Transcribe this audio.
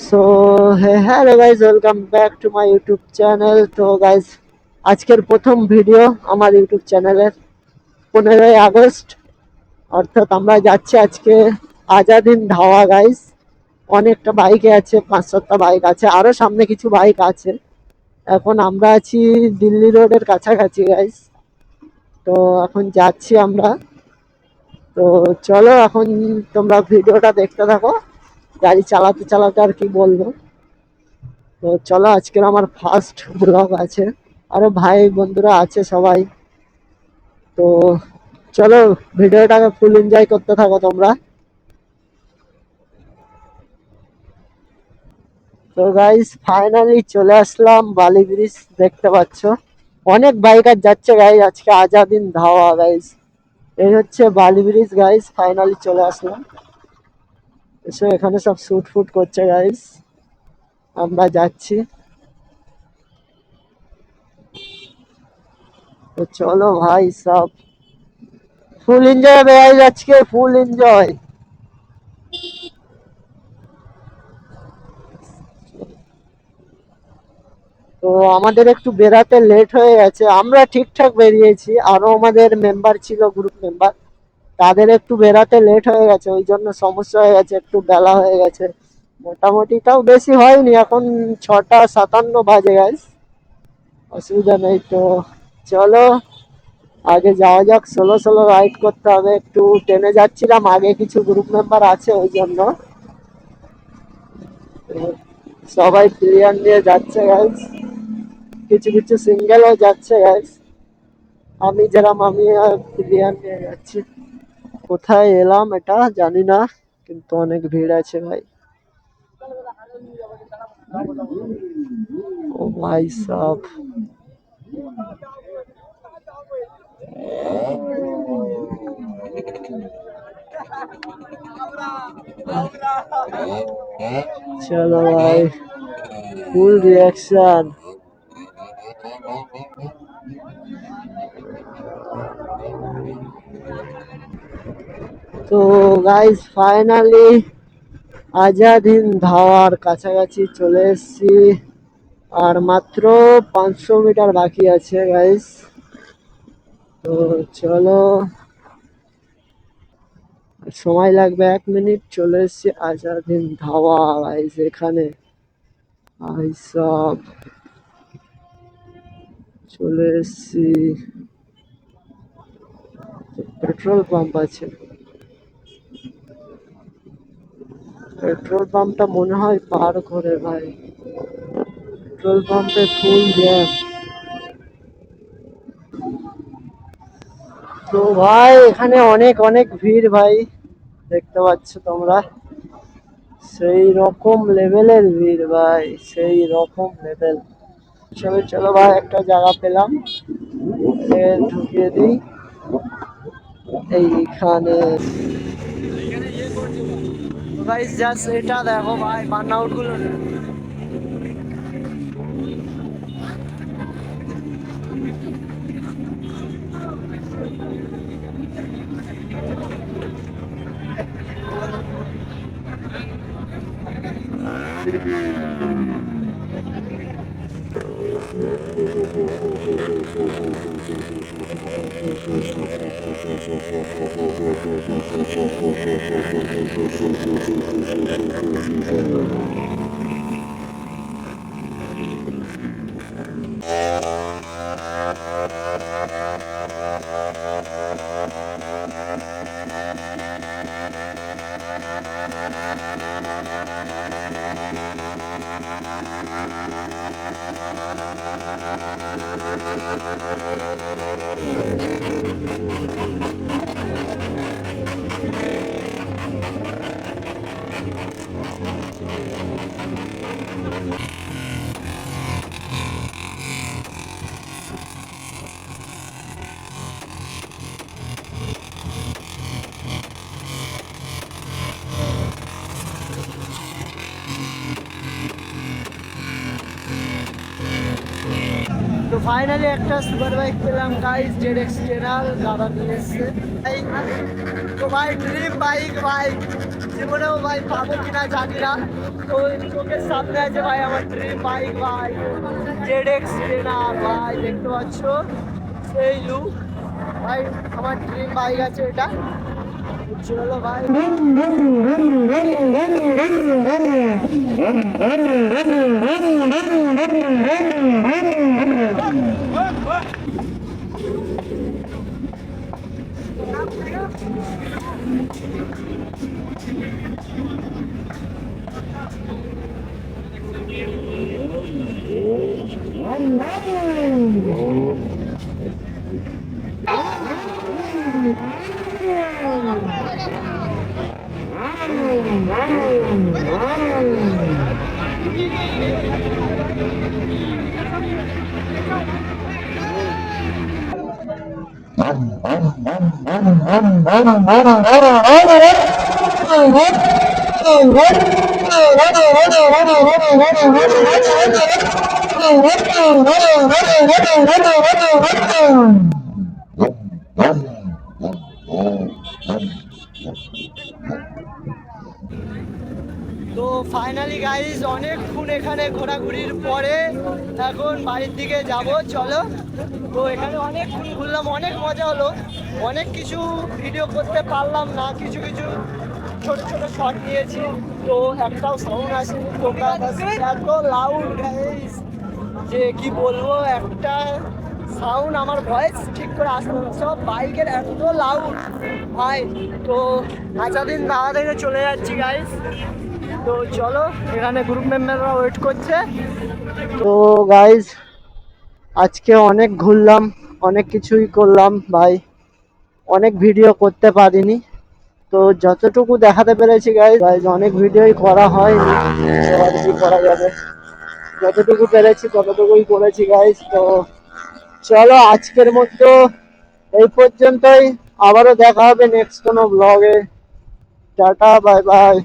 So hello guys, welcome back to my YouTube channel. তো guys, আজকের প্রথম video আমার ইউটিউব চ্যানেলের 15ই আগস্ট, অর্থাৎ আমরা যাচ্ছি আজকে আজাদিন ধাওয়া গাইজ। অনেকটা বাইকে আছে, 5-7টা বাইক আছে, আরও সামনে কিছু বাইক আছে। এখন আমরা আছি দিল্লি রোডের কাছাকাছি গাইজ। তো এখন যাচ্ছি আমরা। তো চলো এখন তোমরা ভিডিওটা দেখতে থাকো, গাড়ি চালাতে চালাতে আর কি বলবো। তো চলো, আজকের আমার ফার্স্ট ব্লগ আছে, আরো ভাই বন্ধুরা আছে সবাই। তো চলো, ভিডিওটাকে ফুল এনজয় করতে থাকো তোমরা। তো গাইস, ফাইনালি চলে আসলাম বালি ব্রিজ, দেখতে পাচ্ছ অনেক বাইকার যাচ্ছে গাইস, আজকে আজাদিন ধাওয়া গাইস। এই হচ্ছে বালি ব্রিজ গাইস, ফাইনালি চলে আসলাম। এসো, এখানে সব শুট ফুট করছে গাইস, আমরা যাচ্ছি। তো চলো ভাই, সব ফুল এনজয় হবে গাইস, আজকে ফুল এনজয়। তো আমাদের একটু বেরাতে লেট হয়ে গেছে, আমরা ঠিকঠাক বেরিয়েছি, আরো আমাদের মেম্বার ছিল, গ্রুপ মেম্বার, তাদের একটু বেরাতে লেট হয়ে গেছে, ওই জন্য সমস্যা হয়ে গেছে, একটু বেলা হয়ে গেছে। মোটামুটি তাও বেশি হয়নি, এখন 6টা 57 বাজে গাইস, অসুবিধা নেই। তো চলো আগে যাওয়া যাক, সোলো সোলো রাইড করতে হবে, একটু টেনে যাচ্ছিলাম, আগে কিছু গ্রুপ মেম্বার আছে ওই জন্য। তো সবাই ক্লিয়ার নিয়ে যাচ্ছে গাইস, কিছু কিছু সিঙ্গেলও যাচ্ছে গাইস। আমি যেরাম, আমি ক্লিয়ার নিয়ে যাচ্ছি। কোথায় এলাম এটা জানি না, কিন্তু অনেক ভিড় আছে ভাই। ও ভাই সাব, চলো ভাই, ফুল রিয়াকশন। তো গাইস, ফাইনালি আজাদিন ধাওয়ার কাছাকাছি চলে এসেছি, আর মাত্র 500 মিটার বাকি আছে গাইস। তো চলো, সময় লাগবে 1 মিনিট, চলে এসেছি আজাদিন ধাওয়া গাইস এখানে। ভাই সব চলে এসেছি, পেট্রোল পাম্প আছে, পেট্রোল পাম্পটা মনে হয় পার করে ভাই, পেট্রোল পাম্পে ফুল জ্যাম। তো ভাই, এখানে অনেক অনেক ভিড় ভাই, দেখতে পাচ্ছ তোমরা, সেই রকম লেভেলের ভিড় ভাই, সেই রকম লেভেল। চলো চলো ভাই, একটা জায়গা পেলাম, ঢুকিয়ে দিই এইখানে। গাইস জাস্ট এটা দেখো ভাই, বার্ন আউট গুলো তো ফাইনালি একটা সুপার বাইক পেলাম গাইস, ZX-10R দাদা নিয়ে এসছে। তো ভাই, ড্রিম বাইক ভাই, জীবনেও ভাই পাবো কিনা জানি না। তো চোখের সামনে আছে ভাই আমার ড্রিম বাইক ভাই, ZX ট্রেনার ভাই, দেখতে পাচ্ছ সেই লুক ভাই, আমার ড্রিম বাইক আছে এটা। চলো ভাই। তো ফাইনালি গাইজ অনেকক্ষণ এখানে ঘোরাঘুরির পরে এখন বাড়ির দিকে যাব, চলো। তো এখানে অনেকক্ষণ ঘুরলাম, অনেক মজা হলো, অনেক কিছু ভিডিও করতে পারলাম না, কিছু কিছু ছোট ছোট শট নিয়েছি, তো একটাও সাউন্ড আসেনি। তোমরা এত লাউড গাইজ যে কি বলবো, একটা সাউন্ড আমার ভয়েস ঠিক করে আসতো না, সব বাইকের এত লাউড ভাই। তো দিন দাদা থেকে চলে যাচ্ছি গাইজ। তো চলো, এখানে গ্রুপ মেম্বাররা ওয়েট করছে। তো গাইজ আজকে অনেক ঘুরলাম, অনেক কিছুই করলাম ভাই, অনেক ভিডিও করতে পারিনি। তো যতটুকু দেখাতে পেরেছি গাইজ, অনেক ভিডিওই করা হয়নি, তো আর কি করা যাবে, যতটুকু পেরেছি ততটুকুই করেছি গাইজ। তো চলো আজকের মতো এই পর্যন্তই, আবারও দেখা হবে নেক্সট কোনো ব্লগে। Tata, bye bye.